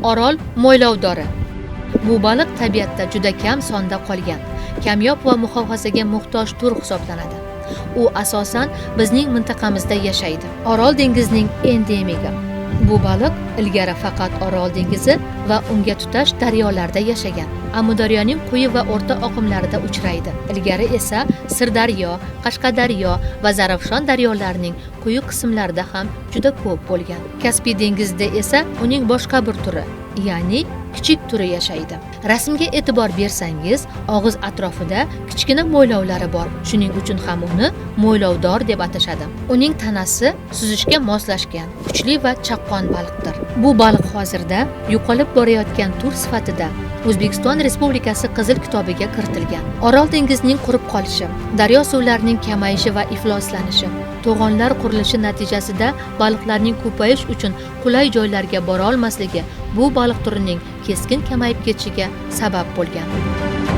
Orol mo'ylovdori. Bu baliq tabiatda juda kam sonda qolgan, kamyob va muhofazaga muhtoj tur hisoblanadi. U asosan bizning mintaqamizda yashaydi. Orol dengizining endemigi. Bu baliq ilgari faqat Orol dengizi va unga tutash daryolarda yashagan. Amudaryoning quyi va o'rta oqimlarida uchraydi. Ilgari esa Sirdaryo, Qashqadaryo va Zarafshon daryolarining quyi qismlarida ham juda ko'p bo'lgan. Kaspiy dengizida esa uning boshqa bir turi, ya'ni kichik turi yashaydi. Rasmga e'tibor bersangiz, og'iz atrofida kichkina mo'ylovlari bor. Shuning uchun ham uni mo'ylovdor deb atashadi. Uning tanasi suzishga moslashgan, kuchli va chaqqon baliqdir. Bu baliq hozirda yo'qolib borayotgan tur sifatida O'zbekiston Respublikasi Qizil kitobiga kiritilgan. Orol dengizining qurib qolishi, daryo suvlarining kamayishi va ifloslanishi, to'g'onlar qurilishi natijasida baliqlarning ko'payish uchun qulay joylarga bora olmasligi bu baliq turining keskin kamayib ketishiga sabab bo'lgan.